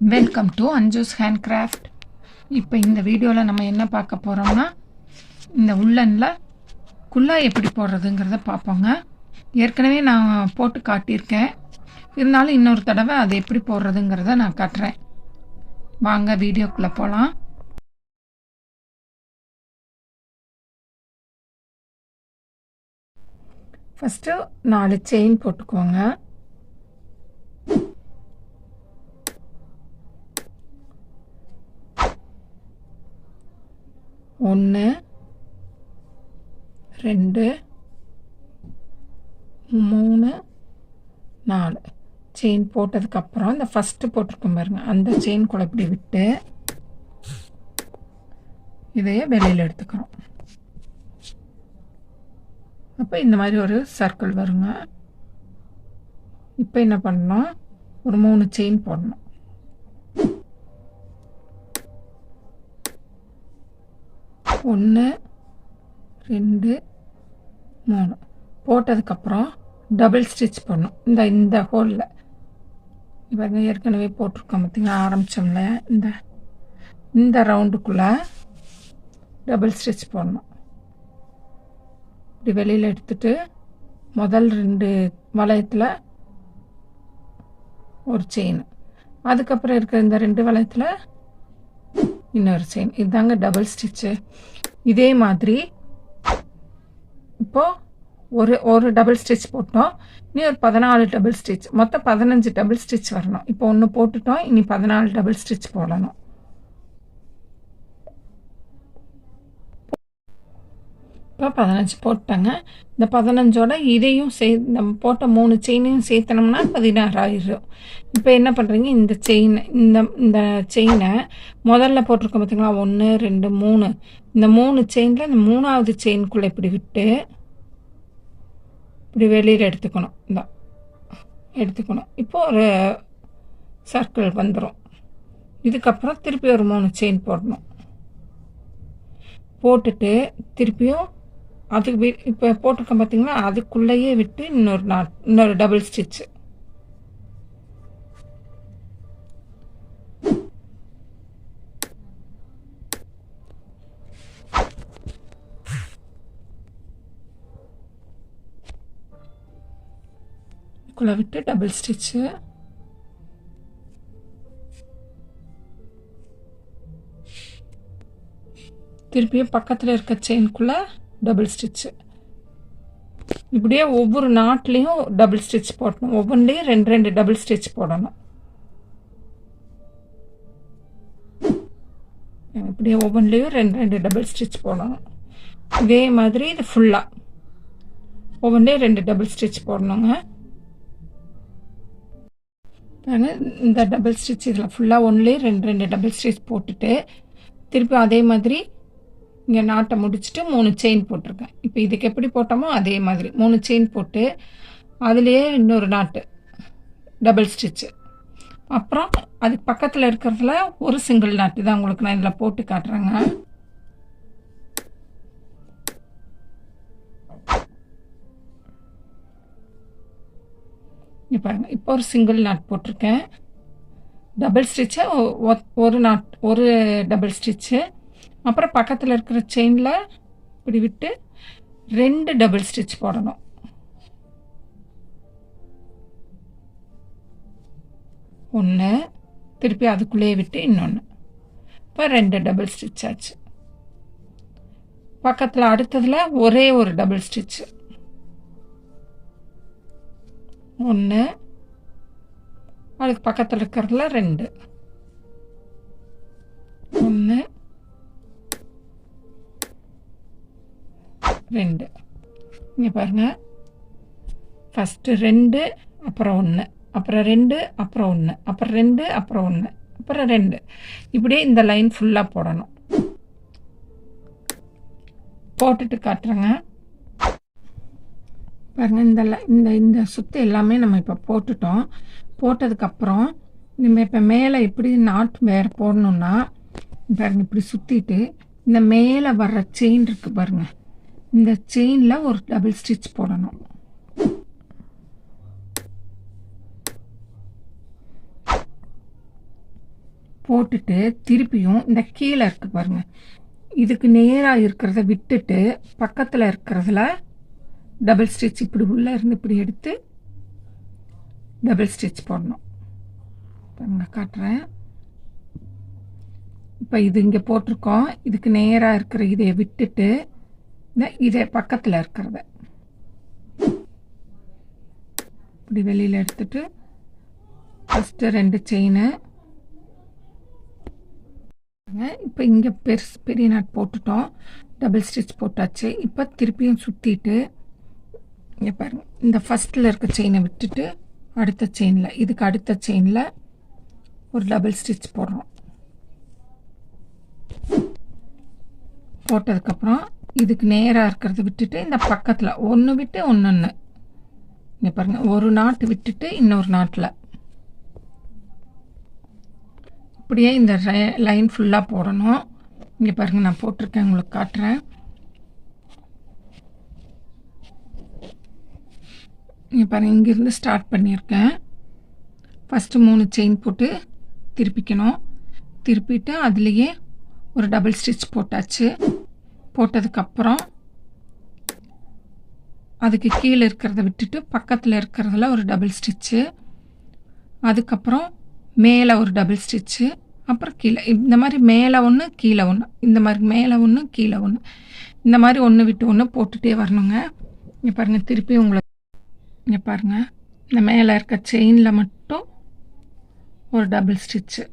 Welcome to அஞ்சுஸ் handcraft. இப்போ இந்த வீடியோவில் நம்ம என்ன பார்க்க போகிறோம்னா, இந்த உள்ளனில் குல்லா எப்படி போடுறதுங்கிறத பார்ப்போங்க. ஏற்கனவே நான் போட்டு காட்டியிருக்கேன், இருந்தாலும் இன்னொரு தடவை அது எப்படி போடுறதுங்கிறத நான் காட்டுறேன். வாங்க வீடியோக்குள்ளே போகலாம். ஃபஸ்ட்டு 4 செயின் போட்டுக்கோங்க. ஒன்று, 2, 3, 4 செயின் போட்டதுக்கப்புறம் இந்த ஃபஸ்ட்டு போட்டிருக்கோம் பாருங்க, அந்த செயின் கூட இப்படி விட்டு இதையே வெளியில் எடுத்துக்கிறோம். அப்போ இந்த மாதிரி ஒரு சர்க்கிள் வருங்க. இப்போ என்ன பண்ணணும், ஒரு 3 செயின் போடணும். ஒன்று, 2, 3 போட்டதுக்கப்புறம் டபுள் ஸ்டிச் பண்ணணும். இந்த ஹோலில் இப்போ ஏற்கனவே போட்டிருக்கோம் பார்த்திங்களா, ஆரம்பித்தோம்ல, இந்த ரவுண்டுக்குள்ளே டபுள் ஸ்டிச் போடணும். இப்படி வெளியில் எடுத்துட்டு முதல் 2 வளையத்தில் ஒரு செயின், அதுக்கப்புறம் இருக்கிற இந்த 2 வளையத்தில் இன்னொரு செயின். இதுதாங்க டபுள் ஸ்டிச்சு. இதே மாதிரி இப்போது ஒரு டபுள் ஸ்டிச் போட்டோம், இனி ஒரு 14 டபுள் ஸ்டிச், மொத்தம் 15 டபுள் ஸ்டிச் வரணும். இப்போ ஒன்று போட்டுட்டோம், இனி 14 டபுள் ஸ்டிச் போடணும். இப்போ 15 போட்டாங்க. இந்த 15ஓட இதையும் நம்ம போட்ட 3 செயினையும் சேர்த்தனோம்னா 16 ஆயிடும். இப்போ என்ன பண்ணுறீங்க, இந்த செயினை முதல்ல போட்டிருக்கோம் பார்த்தீங்களா, 1, 2, 3, இந்த 3 செயினில் இந்த 3ஆவது செயின்குள்ளே இப்படி விட்டு இப்படி வெளியில் எடுத்துக்கணும். இப்போ ஒரு சர்க்கிள் வந்துடும். இதுக்கப்புறம் திருப்பி ஒரு 3 செயின் போடணும். போட்டுட்டு அதுக்கு இப்போ போட்டிருக்கோம் பார்த்தீங்களா, அதுக்குள்ளேயே விட்டு இன்னொரு டபுள் ஸ்டிச்சு. இதுக்குள்ளே விட்டு டபுள் ஸ்டிச்சு. திருப்பியும் பக்கத்தில் இருக்க செயின்குள்ளே டபுள் ஸ்டிச்சு. இப்படியே ஒவ்வொரு நாட்லேயும் டபுள் ஸ்டிச் போடணும். ஒவ்வொன்றிலையும் 2 டபுள் ஸ்டிச் போடணும். இப்படியே ஒவ்வொன்றிலையும் 2 டபுள் ஸ்டிச் போடணும். இதே மாதிரி இது ஃபுல்லாக ஒவ்வொன்றிலையும் 2 டபுள் ஸ்டிச் போடணுங்க. இந்த டபுள் ஸ்டிச் இதில் ஃபுல்லாக ஒன்றுலேயே 2 டபுள் ஸ்டிச் போட்டுட்டு திருப்பி அதே மாதிரி இங்கே நாட்டை முடிச்சுட்டு 3 செயின் போட்டிருக்கேன். இப்போ இதுக்கு எப்படி போட்டோமோ அதே மாதிரி 3 செயின் போட்டு அதுலேயே இன்னொரு நாட்டு டபுள் ஸ்டிச்சு. அப்புறம் அதுக்கு பக்கத்தில் இருக்கிறதுல ஒரு சிங்கிள் நாட்டு தான் உங்களுக்கு நான் இதில் போட்டு காட்டுறேங்க. இங்கே பாருங்கள், இப்போ ஒரு சிங்கிள் நாட் போட்டிருக்கேன். டபுள் ஸ்டிச்சை ஒரு டபுள் ஸ்டிச்சு, அப்புறம் பக்கத்தில் இருக்கிற செயினில் இப்படி விட்டு 2 டபுள் ஸ்டிச் போடணும். ஒன்று, திருப்பி அதுக்குள்ளேயே விட்டு இன்னொன்று. இப்போ 2 டபுள் ஸ்டிச் ஆச்சு. பக்கத்தில் அடுத்ததில் ஒரே ஒரு டபுள் ஸ்டிச்சு. 1, அதுக்கு பக்கத்தில் இருக்கிறதுல 2, 1, 2. இங்கே பாருங்கள், ஃபஸ்ட்டு 2, அப்புறம் 1, அப்புறம் 2, அப்புறம் 1, அப்புறம் 2, அப்புறம் 1, அப்புறம் 2. இப்படியே இந்த லைன் ஃபுல்லாக போடணும். போட்டுட்டு காட்டுறேங்க. பாருங்கள், இந்த சுத்து எல்லாமே நம்ம இப்போ போட்டுட்டோம். போட்டதுக்கப்புறம் நம்ம இப்போ மேலே இப்படி நாட் வேறு போடணுன்னா பாருங்கள், இப்படி சுற்றிட்டு இந்த மேலே வர்ற செயின் இருக்குது பாருங்கள், இந்த செயினில் ஒரு டபுள் ஸ்டிச் போடணும். போட்டுட்டு திருப்பியும் இந்த கீழே இருக்குது பாருங்கள், இதுக்கு நேராக இருக்கிறத விட்டுட்டு பக்கத்தில் இருக்கிறதுல டபுள் ஸ்டிச் இப்படி உள்ளே இருந்து இப்படி எடுத்து டபுள் ஸ்டிச் போடணும். நான் காட்டுறேன். இப்போ இது இங்கே போட்டிருக்கோம், இதுக்கு நேராக இருக்கிற இதை விட்டுட்டு இதே பக்கத்தில் இருக்கிறத இப்படி வெளியில் எடுத்துட்டு ஃபஸ்ட்டு 2 செயினு. இப்போ இங்கே பெரிய நாட் போட்டுட்டோம், டபுள் ஸ்டிச் போட்டாச்சு. இப்போ திருப்பியும் சுற்றிட்டு இங்கே பாருங்கள், இந்த ஃபஸ்ட்டில் இருக்க செயினை விட்டுட்டு அடுத்த செயினில், இதுக்கு அடுத்த செயினில் ஒரு டபுள் ஸ்டிச் போடுறோம். போட்டதுக்கப்புறம் இதுக்கு நேராக இருக்கிறத விட்டுட்டு இந்த பக்கத்தில் ஒன்று விட்டு ஒன்று, இங்கே பாருங்கள், ஒரு நாட்டு விட்டுட்டு இன்னொரு நாட்டில் இப்படியே இந்த லைன் ஃபுல்லாக போடணும். இங்கே பாருங்கள், நான் போட்டிருக்கேன், உங்களுக்கு காட்டுறேன். இங்கே பாருங்கள், இங்கேருந்து ஸ்டார்ட் பண்ணியிருக்கேன். ஃபஸ்ட்டு 3 செயின் போட்டு திருப்பிக்கணும். திருப்பிட்டு அதுலேயே ஒரு டபுள் ஸ்டிச் போட்டாச்சு. போட்டதுக்கப்புறம் அதுக்கு கீழே இருக்கிறத விட்டுட்டு பக்கத்தில் இருக்கிறதுல ஒரு டபுள் ஸ்டிச்சு, அதுக்கப்புறம் மேலே ஒரு டபுள் ஸ்டிச்சு, அப்புறம் கீழே. இந்த மாதிரி மேலே ஒன்று கீழே ஒன்று, இந்த மாதிரி மேலே ஒன்று கீழே ஒன்று, இந்த மாதிரி ஒன்று விட்டு ஒன்று போட்டுகிட்டே வரணுங்க. இங்கே பாருங்கள், திருப்பி உங்களுக்கு இங்கே பாருங்கள், இந்த மேலே இருக்க செயினில் மட்டும் ஒரு டபுள் ஸ்டிச்சு.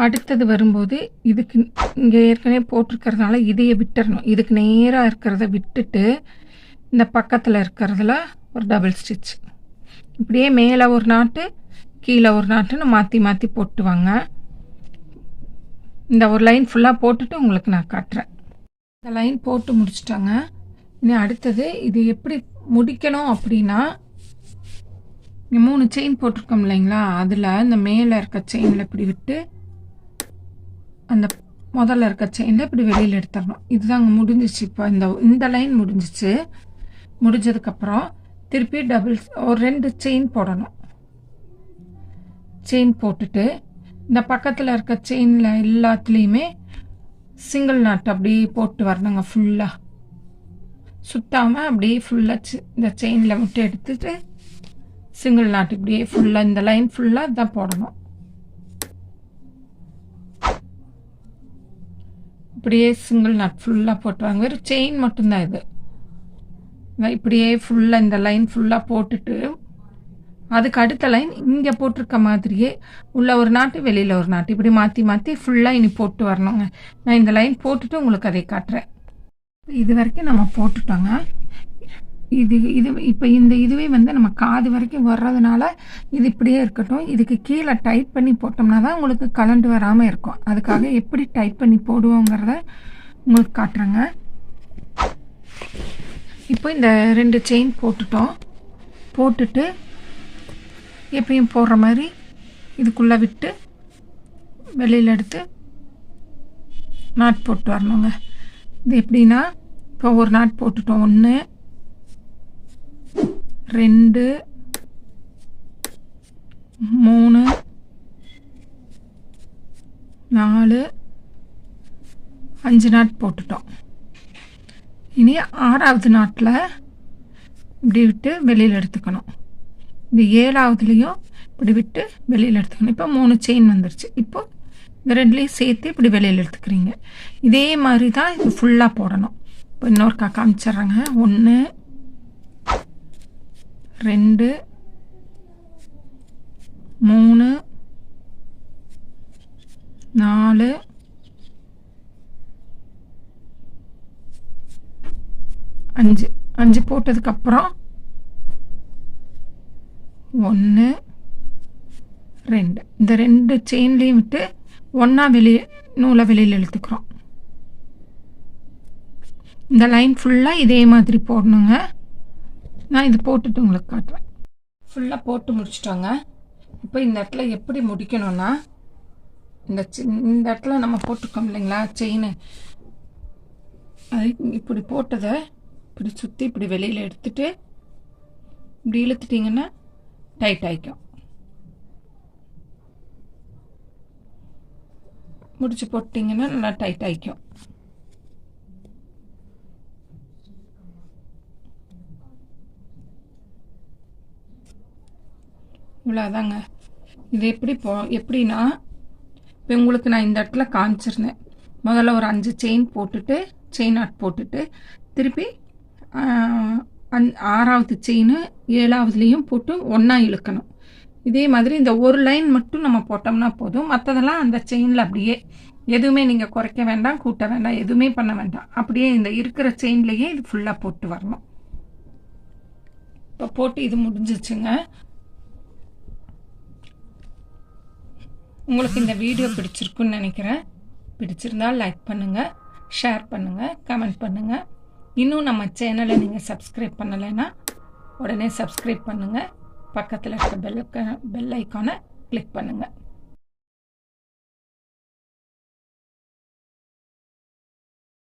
அடுத்தது வரும்போது இதுக்கு இங்கே ஏற்கனவே போட்டிருக்கிறதுனால இதையே விட்டுறணும். இதுக்கு நேராக இருக்கிறத விட்டுட்டு இந்த பக்கத்தில் இருக்கிறதுல ஒரு டபுள் ஸ்டிச். இப்படியே மேலே ஒரு நாட்டு கீழே ஒரு நாட்டுன்னு மாற்றி மாற்றி போட்டுவாங்க. இந்த ஒரு லைன் ஃபுல்லாக போட்டுட்டு உங்களுக்கு நான் காட்டுறேன். இந்த லைன் போட்டு முடிச்சிட்டாங்க. இனி அடுத்தது இது எப்படி முடிக்கணும் அப்படின்னா, 3 செயின் போட்டிருக்கோம் இல்லைங்களா, அதில் இந்த மேலே இருக்க செயினில் இப்படி விட்டு அந்த முதல்ல இருக்க செயினில் இப்படி வெளியில் எடுத்துடணும். இதுதாங்க முடிஞ்சிச்சு. இப்போ இந்த லைன் முடிஞ்சிச்சு. முடிஞ்சதுக்கப்புறம் திருப்பி ஒரு 2 செயின் போடணும். செயின் போட்டுட்டு இந்த பக்கத்தில் இருக்க செயினில் எல்லாத்துலேயுமே சிங்கிள் நாட் அப்படியே போட்டு வரணுங்க. ஃபுல்லாக சுத்தாமல் அப்படியே ஃபுல்லாக இந்த செயினில் மட்டும் எடுத்துட்டு சிங்கிள் நாட் இப்படியே ஃபுல்லாக இந்த லைன் ஃபுல்லாக தான் போடணும். இப்படியே சிங்கிள் நாட் ஃபுல்லாக போட்டுவாங்க. வெறும் செயின் மட்டும்தான் இது. இப்படியே ஃபுல்லாக இந்த லைன் ஃபுல்லாக போட்டுட்டு அதுக்கு அடுத்த லைன் இங்கே போட்டிருக்க மாதிரியே உள்ள ஒரு நாட்டு வெளியில் ஒரு நாட்டு இப்படி மாற்றி மாற்றி ஃபுல்லாக இனி போட்டு வரணுங்க. நான் இந்த லைன் போட்டுட்டு உங்களுக்கு அதை காட்டுறேன். இது வரைக்கும் நம்ம போட்டுட்டோங்க. இது இப்போ இதுவே நம்ம காது வரைக்கும் வர்றதுனால இது இப்படியே இருக்கட்டும். இதுக்கு கீழே டைட் பண்ணி போட்டோம்னா தான் உங்களுக்கு கலண்டு வராமல் இருக்கும். அதுக்காக எப்படி டைட் பண்ணி போடுவோங்கிறத உங்களுக்கு காட்டுறேங்க. இப்போ இந்த 2 செயின் போட்டுட்டோம். போட்டுட்டு எப்பயும் போடுற மாதிரி இதுக்குள்ளே விட்டு வெளியில் எடுத்து நாட் போட்டு வரணுங்க. இது எப்படின்னா, இப்போ ஒரு நாட் போட்டுட்டோம், 1 2 3 4 5 நாட் போட்டுட்டோம். இனி 6வது நாட்டில் இப்படி விட்டு வெளியில் எடுத்துக்கணும். இந்த 7வதுலேயும் இப்படி விட்டு வெளியில் எடுத்துக்கணும். இப்போ 3 செயின் வந்துருச்சு. இப்போ இந்த 2லேயும் சேர்த்து இப்படி வெளியில் எடுத்துக்கிறீங்க. இதே மாதிரி தான் இது ஃபுல்லாக போடணும். இப்போ இன்னொருக்கா காமிச்சிட்றேங்க. 1 2 3 4 5 போட்டதுக்கப்புறம் 1 2 இந்த 2 செயின்லேயும் விட்டு ஒன்றா நூலை வெளியில் இழுத்துக்கிறோம். இந்த லைன் ஃபுல்லாக இதே மாதிரி போடணுங்க. நான் இது போட்டுட்டு உங்களுக்கு காட்டுறேன். ஃபுல்லாக போட்டு முடிச்சிட்டோங்க. இப்போ இந்த இடத்துல எப்படி முடிக்கணும்னா, இந்த இடத்துல நம்ம போட்டிருக்கோம் இல்லைங்களா செயின், அது இப்படி போட்டதை இப்படி சுற்றி இப்படி வெளியில் எடுத்துட்டு இப்படி இழுத்துட்டிங்கன்னா டைட் ஆகிக்கும். முடிச்சு போட்டிங்கன்னா நல்லா டைட் ஆகிக்கும். இவ்வளோதாங்க. இது எப்படின்னா இப்போ உங்களுக்கு நான் இந்த இடத்துல காமிச்சிருந்தேன். முதல்ல ஒரு 5 செயின் போட்டுட்டு செயின் நாட் போட்டுட்டு திருப்பி 6வது செயின் 7வதுலேயும் போட்டு ஒன்றா இழுக்கணும். இதே மாதிரி இந்த ஒரு லைன் மட்டும் நம்ம போட்டோம்னா போதும். மற்றதெல்லாம் அந்த செயினில் அப்படியே எதுவுமே நீங்கள் குறைக்க வேண்டாம், கூட்ட வேண்டாம், எதுவுமே பண்ண வேண்டாம். அப்படியே இந்த இருக்கிற செயின்லேயே இது ஃபுல்லாக போட்டு வரணும். இப்போ போட்டு இது முடிஞ்சிச்சுங்க. உங்களுக்கு இந்த வீடியோ பிடிச்சிருக்குன்னு நினைக்கிறேன். பிடிச்சிருந்தால் லைக் பண்ணுங்கள், ஷேர் பண்ணுங்கள், கமெண்ட் பண்ணுங்கள். இன்னும் நம்ம சேனலை நீங்கள் சப்ஸ்கிரைப் பண்ணலைன்னா உடனே சப்ஸ்கிரைப் பண்ணுங்கள். பக்கத்தில் இருக்க பெல் ஐக்கானை கிளிக் பண்ணுங்கள்.